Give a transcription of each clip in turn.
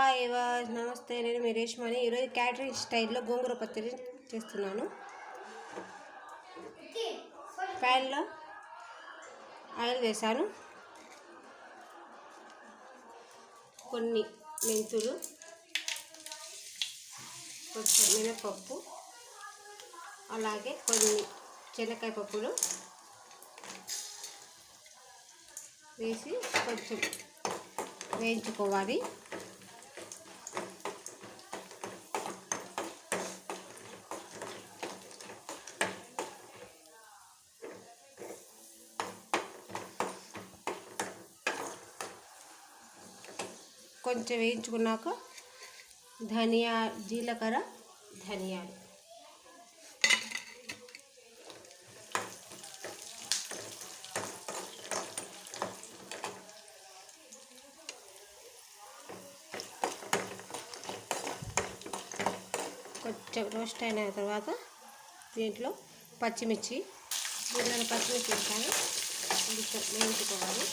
Hi ఎవాజ్ నమస్తే, నేను మీ రేష్మని. ఈరోజు క్యాటరింగ్ స్టైల్లో గోంగూర పచ్చడి చేస్తున్నాను. ప్యాన్లో ఆయిల్ వేసాను, కొన్ని మెంతులు, కొంచెం మినపప్పు, అలాగే కొన్ని శనక్కాయ పప్పులు వేసి కొంచెం వేయించుకోవాలి. కొంచెం వేయించుకున్నాక జీలకర్ర ధనియాలు, కొంచెం రోస్ట్ అయిన తర్వాత దీంట్లో పచ్చిమిర్చి వేస్తాను, కొంచెం వేయించుకోవాలి.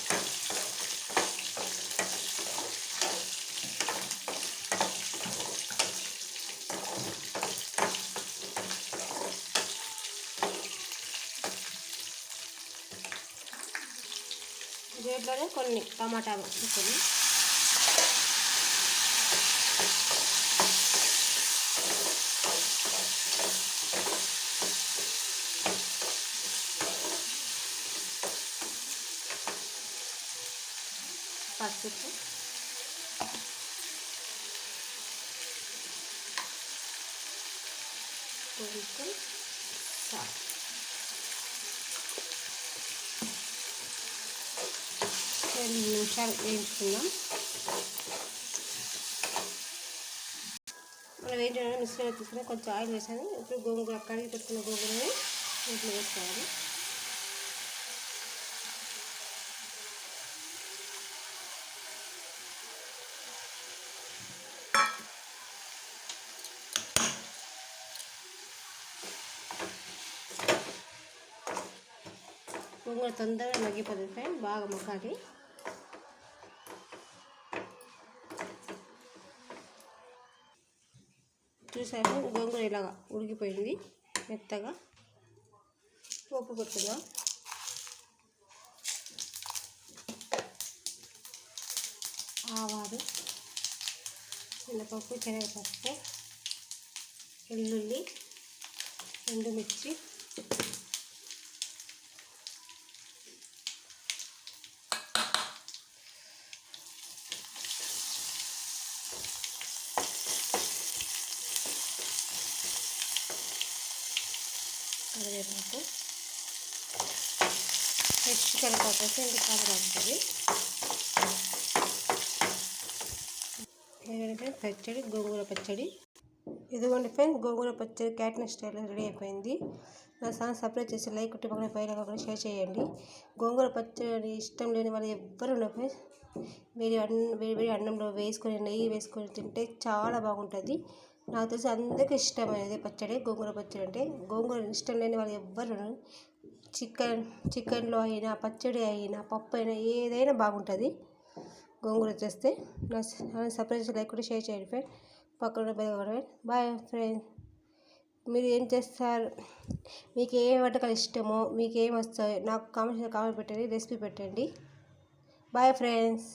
దీంట్లోనే కొన్ని టమాటా ముక్కలు, పసుపు, కొంచెం సాల్ట్, 2 నిమిషాలు వేయించుకుందాం. మనం వేయించడం మిక్సీలో తీసుకుని కొంచెం ఆయిల్ వేసాను. ఇప్పుడు గోంగూర కడిగి పెట్టుకున్న గోంగూరని ఇంట్లో వేసుకోవాలి. గోంగూర తొందరగా మగ్గిపోతుంది ఫ్రెండ్, బాగా మగ్గాలి. చూసారు, గోంగూర ఇలాగా ఉడికిపోయింది మెత్తగా. పోపు పెట్టుకుందాం. ఆవాలు, మినపప్పు, శనగపప్పు, వెల్లుల్లి, ఎండుమిర్చి, కరివేపాకు, ఫ్రెష్ కరివేపాకు వేస్తే ఇంకా కలర్ ఉంటుంది. పచ్చడి, గోంగూర పచ్చడి. ఇదిగోండి ఫ్రెండ్, గోంగూర పచ్చడి క్యాటరింగ్ స్టైల్లో రెడీ అయిపోయింది. నా ఛానల్ సబ్స్క్రైబ్ చేసి లైక్ కొట్టి పక్కన పైన కూడా షేర్ చేయండి. గోంగూర పచ్చడి ఇష్టం లేని వాళ్ళు ఎవ్వరు ఉండరు ఫ్రెండ్స్. వేడి అన్నంలో వేసుకొని నెయ్యి వేసుకొని తింటే చాలా బాగుంటుంది. నాకు తెలిసి అందరికీ ఇష్టమైనది పచ్చడి, గోంగూర పచ్చడి అంటే. గోంగూర ఇష్టం లేని వాళ్ళు ఎవ్వరు ఉండరు. చికెన్లో అయినా, పచ్చడి అయినా, పప్పు అయినా ఏదైనా బాగుంటుంది గోంగూర చేస్తే. నా సబ్స్క్రైబ్ చేసి లైక్ కూడా షేర్ చేయండి ఫ్రెండ్. పక్కన బెల్ కొట్టండి. Boy friend. మీరు ఏం చేస్తారు, మీకు ఏ వంటకాలు ఇష్టమో, మీకు ఏం వస్తాయో నాకు కామెంట్ పెట్టండి, రెసిపీ పెట్టండి. Bye friends.